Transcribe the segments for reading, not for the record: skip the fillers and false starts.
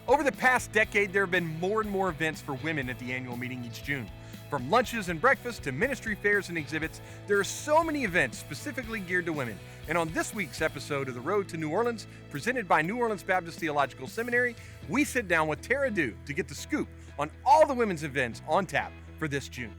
Over the past decade, there have been more and more events for women at the annual meeting each June. From lunches and breakfasts to ministry fairs and exhibits, there are so many events specifically geared to women. And on this week's episode of The Road to New Orleans, presented by New Orleans Baptist Theological Seminary, we sit down with Tara Dew to get the scoop on all the women's events on tap for this June.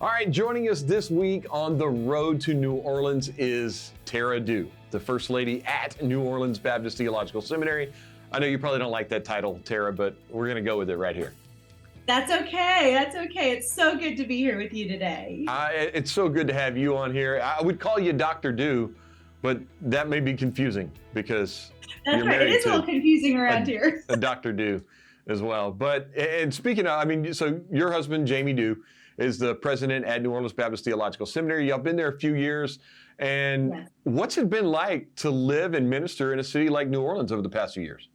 All right, joining us this week on The Road to New Orleans is Tara Dew, the First Lady at New Orleans Baptist Theological Seminary. I know you probably don't like that title, Tara, but we're going to go with it right here. That's okay. That's okay. It's so good to be here with you today. It's so good to have you on here. I would call you Dr. Dew, but that may be confusing because That's right. It is a little confusing around here. A Dr. Dew as well. And speaking of, so your husband, Jamie Dew, is the president at New Orleans Baptist Theological Seminary. Y'all been there a few years. And yes. What's it been like to live and minister in a city like New Orleans over the past few years?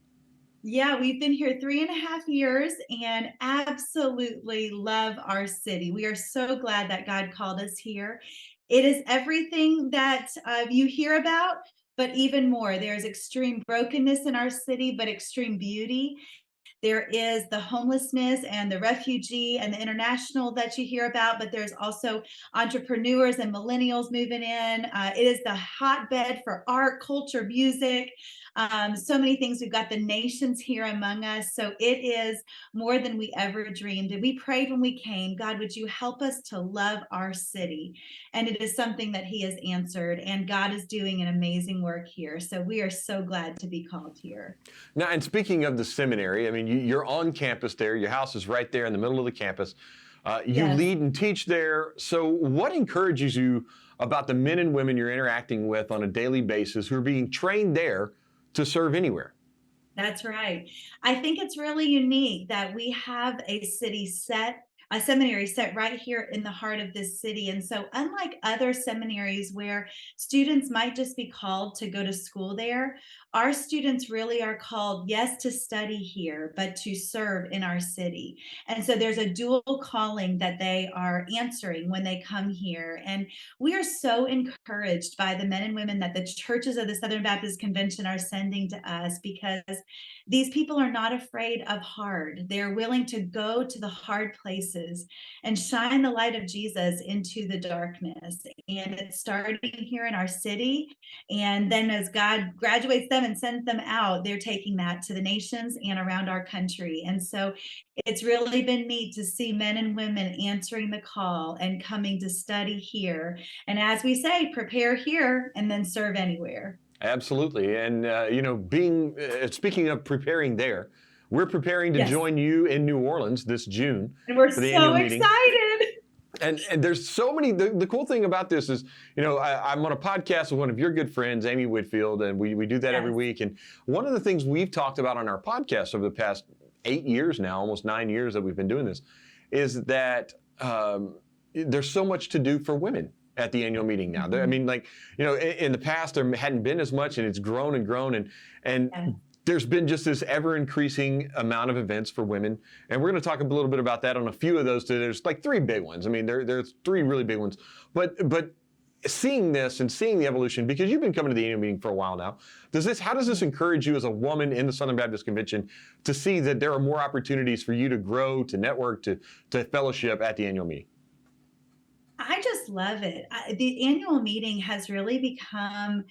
Yeah, we've been here 3.5 years and absolutely love our city. We are so glad that God called us here. It is everything that you hear about, but even more. There's extreme brokenness in our city, but extreme beauty. There is the homelessness and the refugee and the international that you hear about, but there's also entrepreneurs and millennials moving in. It is the hotbed for art, culture, music, so many things. We've got the nations here among us. So it is more than we ever dreamed. And we prayed when we came, God, would you help us to love our city? And it is something that he has answered, and God is doing an amazing work here. So we are so glad to be called here. Now, and speaking of the seminary, you're on campus there. Your house is right there in the middle of the campus. You Yes. lead and teach there. So what encourages you about the men and women you're interacting with on a daily basis who are being trained there to serve anywhere? That's right. I think it's really unique that we have a seminary set right here in the heart of this city. And so unlike other seminaries where students might just be called to go to school there, our students really are called, yes, to study here, but to serve in our city. And so there's a dual calling that they are answering when they come here. And we are so encouraged by the men and women that the churches of the Southern Baptist Convention are sending to us, because these people are not afraid of hard. They're willing to go to the hard places and shine the light of Jesus into the darkness. And it's starting here in our city. And then as God graduates them and sends them out, they're taking that to the nations and around our country. And so it's really been neat to see men and women answering the call and coming to study here. And as we say, prepare here and then serve anywhere. Absolutely. And, speaking of preparing there, we're preparing to Yes. join you in New Orleans this June. And we're for the so annual meeting. excited. And there's so many, the cool thing about this is, I'm on a podcast with one of your good friends, Amy Whitfield, and we do that every Yes. week. And one of the things we've talked about on our podcast over the past 8 years now, almost 9 years that we've been doing this, is that there's so much to do for women at the annual meeting now. Mm-hmm. In the past, there hadn't been as much, and it's grown and grown. And Yes. there's been just this ever-increasing amount of events for women. And we're going to talk a little bit about that on a few of those. There's like 3 big ones. There's 3 really big ones. But seeing this and seeing the evolution, because you've been coming to the annual meeting for a while now, how does this encourage you as a woman in the Southern Baptist Convention to see that there are more opportunities for you to grow, to network, to fellowship at the annual meeting? I just love it. The annual meeting has really become,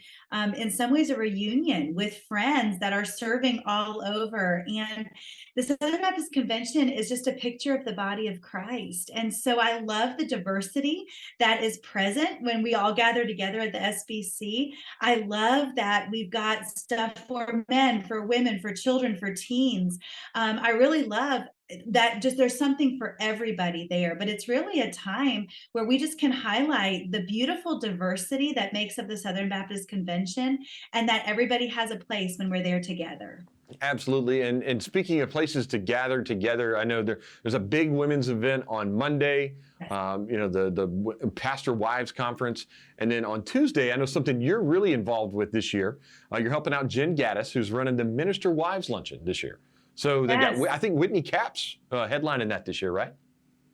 in some ways, a reunion with friends that are serving all over. And the Southern Baptist Convention is just a picture of the body of Christ. And so I love the diversity that is present when we all gather together at the SBC. I love that we've got stuff for men, for women, for children, for teens. I really love that there's something for everybody there, but it's really a time where we just can highlight the beautiful diversity that makes up the Southern Baptist Convention, and that everybody has a place when we're there together. Absolutely. And speaking of places to gather together, I know there's a big women's event on Monday, the Pastor Wives Conference. And then on Tuesday, I know something you're really involved with this year. You're helping out Jen Gaddis, who's running the Minister Wives Luncheon this year. So they got, I think Whitney Capps headlining that this year, right?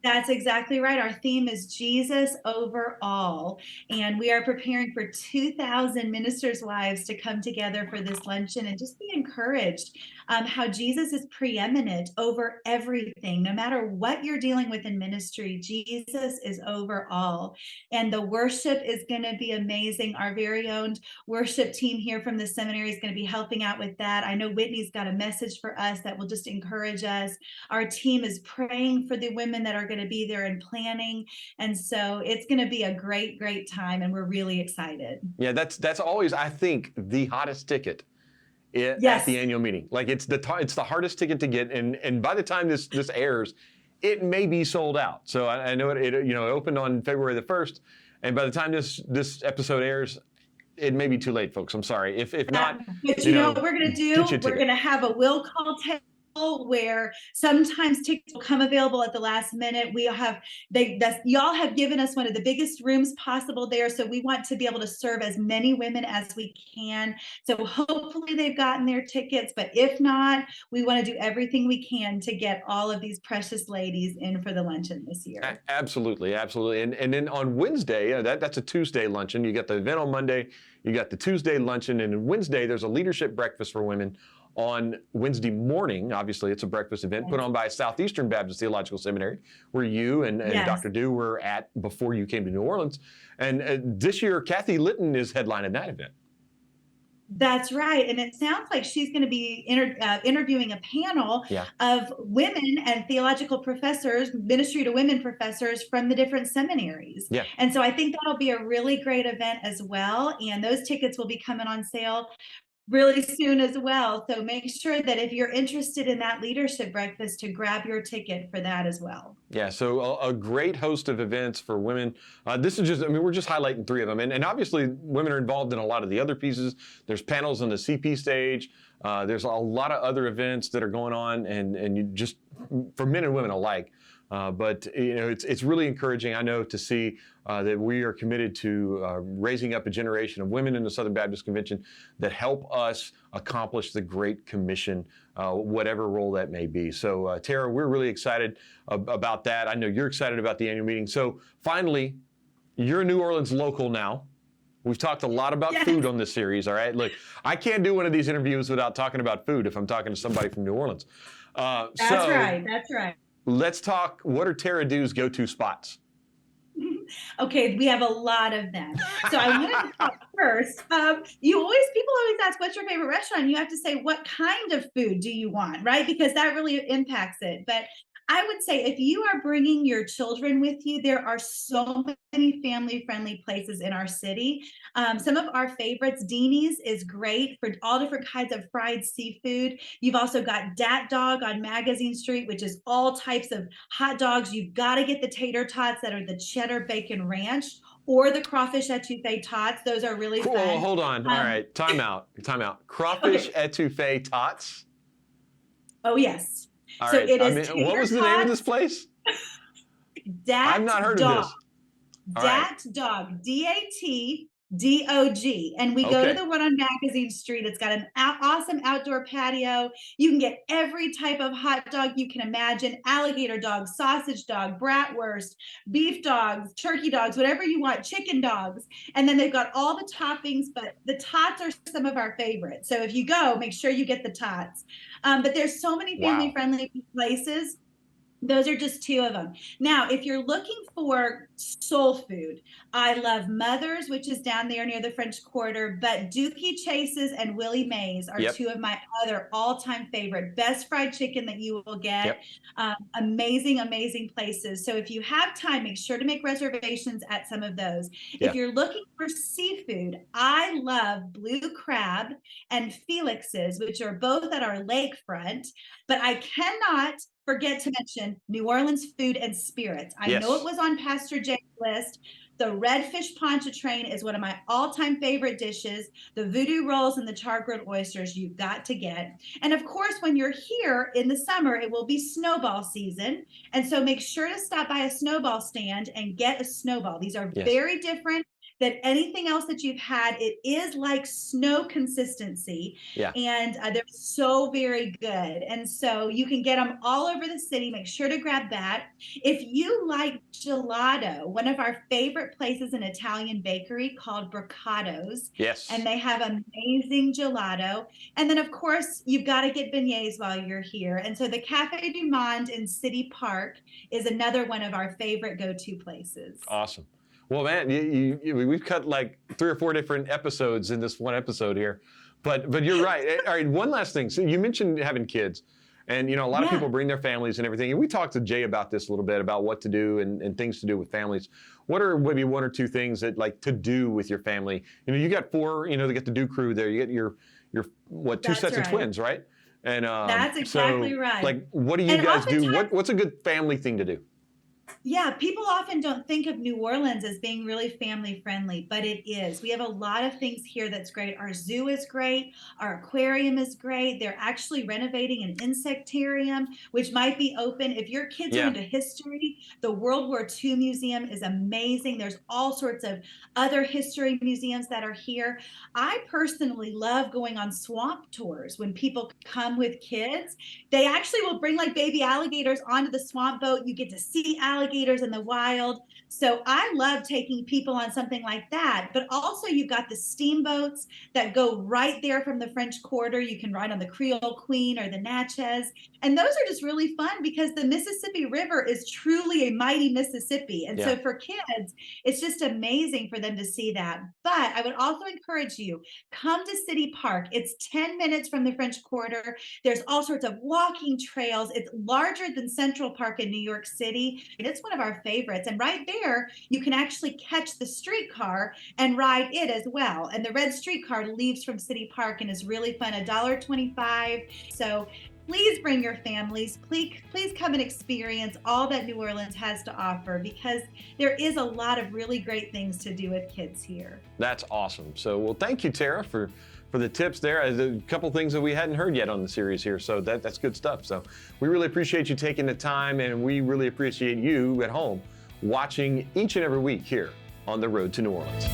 That's exactly right. Our theme is Jesus over all. And we are preparing for 2,000 ministers' wives to come together for this luncheon and just be encouraged how Jesus is preeminent over everything. No matter what you're dealing with in ministry, Jesus is over all. And the worship is going to be amazing. Our very own worship team here from the seminary is going to be helping out with that. I know Whitney's got a message for us that will just encourage us. Our team is praying for the women that are going to be there and planning. And so it's going to be a great, great time. And we're really excited. Yeah, that's always, I think, the hottest ticket at the annual meeting. Like it's the hardest ticket to get. And by the time this airs, it may be sold out. So I know it opened on February the 1st. And by the time this episode airs, it may be too late, folks. I'm sorry. If not, but you know what we're going to do? We're going to have a will call table where sometimes tickets will come available at the last minute. Y'all have given us one of the biggest rooms possible there. So we want to be able to serve as many women as we can. So hopefully they've gotten their tickets, but if not, we want to do everything we can to get all of these precious ladies in for the luncheon this year. Absolutely. Absolutely. And then on Wednesday, that's a Tuesday luncheon. You got the event on Monday, you got the Tuesday luncheon, and on Wednesday, there's a leadership breakfast for women on Wednesday morning. Obviously, it's a breakfast event put on by Southeastern Baptist Theological Seminary, where you and Dr. Dew were at before you came to New Orleans. And this year, Kathy Litton is headlining that event. That's right. And it sounds like she's going to be interviewing a panel of women and theological professors, ministry to women professors from the different seminaries. Yeah. And so I think that'll be a really great event as well. And those tickets will be coming on sale really soon as well. So make sure that if you're interested in that leadership breakfast, to grab your ticket for that as well. Yeah, so a great host of events for women. This is just, we're just highlighting 3 of them. And obviously, women are involved in a lot of the other pieces. There's panels on the CP stage. There's a lot of other events that are going on, and you just, for men and women alike. But it's really encouraging, I know, to see that we are committed to raising up a generation of women in the Southern Baptist Convention that help us accomplish the Great Commission, whatever role that may be. So, Tara, we're really excited about that. I know you're excited about the annual meeting. So, finally, you're a New Orleans local now. We've talked a lot about food on this series, all right? Look, I can't do one of these interviews without talking about food if I'm talking to somebody from New Orleans. That's right. Let's talk, what are Tara Dew's go-to spots? Okay, we have a lot of them. So I wanted to talk first. People always ask, what's your favorite restaurant? You have to say, what kind of food do you want, right? Because that really impacts it. But I would say if you are bringing your children with you, there are so many family-friendly places in our city. Some of our favorites, Deanie's is great for all different kinds of fried seafood. You've also got Dat Dog on Magazine Street, which is all types of hot dogs. You've got to get the tater tots that are the cheddar bacon ranch, or the crawfish etouffee tots. Those are really fun. Well, hold on. All right, time out. Crawfish etouffee tots? Oh, yes. All right. What was the name of this place? I've not heard of this. Dat Dog, DATDOG. And we go to the one on Magazine Street. It's got an awesome outdoor patio. You can get every type of hot dog you can imagine: alligator dog, sausage dog, bratwurst, beef dogs, turkey dogs, whatever you want, chicken dogs. And then they've got all the toppings, but the tots are some of our favorites. So if you go, make sure you get the tots. But there's so many family-friendly places. Those are just 2 of them. Now, if you're looking for soul food, I love Mother's, which is down there near the French Quarter, but Dookie Chase's and Willie Mae's are 2 of my other all-time favorite. Best fried chicken that you will get. Amazing, amazing places. So if you have time, make sure to make reservations at some of those. If you're looking for seafood, I love Blue Crab and Felix's, which are both at our lakefront, but I cannot forget to mention New Orleans Food and Spirits. I know it was on Pastor Jay's list, The redfish pontchartrain is one of my all-time favorite dishes. The voodoo rolls and the char-grilled oysters you've got to get. And of course, when you're here in the summer, it will be snowball season. And so make sure to stop by a snowball stand and get a snowball. These are very different than anything else that you've had. It is like snow consistency, and they're so very good. And so you can get them all over the city. Make sure to grab that. If you like gelato, one of our favorite places, an Italian bakery called Brocato's. And they have amazing gelato. And then of course, you've got to get beignets while you're here. And so the Cafe du Monde in City Park is another one of our favorite go-to places. Awesome. Well, man, we've cut like 3 or 4 different episodes in this one episode here, but you're right. All right, one last thing. So you mentioned having kids, and a lot of people bring their families and everything. And we talked to Jay about this a little bit, about what to do and things to do with families. What are maybe 1 or 2 things that like to do with your family? You got 4. They get the Do Crew there. You get your 2 sets of twins, right? And that's exactly right. Like, what do you guys do? What's a good family thing to do? Yeah, people often don't think of New Orleans as being really family friendly, but it is. We have a lot of things here that's great. Our zoo is great. Our aquarium is great. They're actually renovating an insectarium, which might be open. If your kids are into history, the World War II Museum is amazing. There's all sorts of other history museums that are here. I personally love going on swamp tours. When people come with kids, they actually will bring like baby alligators onto the swamp boat. You get to see alligators in the wild. So I love taking people on something like that. But also you've got the steamboats that go right there from the French Quarter. You can ride on the Creole Queen or the Natchez. And those are just really fun because the Mississippi River is truly a mighty Mississippi. And so for kids, it's just amazing for them to see that. But I would also encourage you, come to City Park. It's 10 minutes from the French Quarter. There's all sorts of walking trails. It's larger than Central Park in New York City. It's one of our favorites. And right there, you can actually catch the streetcar and ride it as well. And the red streetcar leaves from City Park and is really fun, $1.25. So please bring your families. Please come and experience all that New Orleans has to offer, because there is a lot of really great things to do with kids here. That's awesome. So, well, thank you, Tara, for the tips there. A couple things that we hadn't heard yet on the series here, so that's good stuff. So we really appreciate you taking the time, and we really appreciate you at home watching each and every week here on The Road to New Orleans.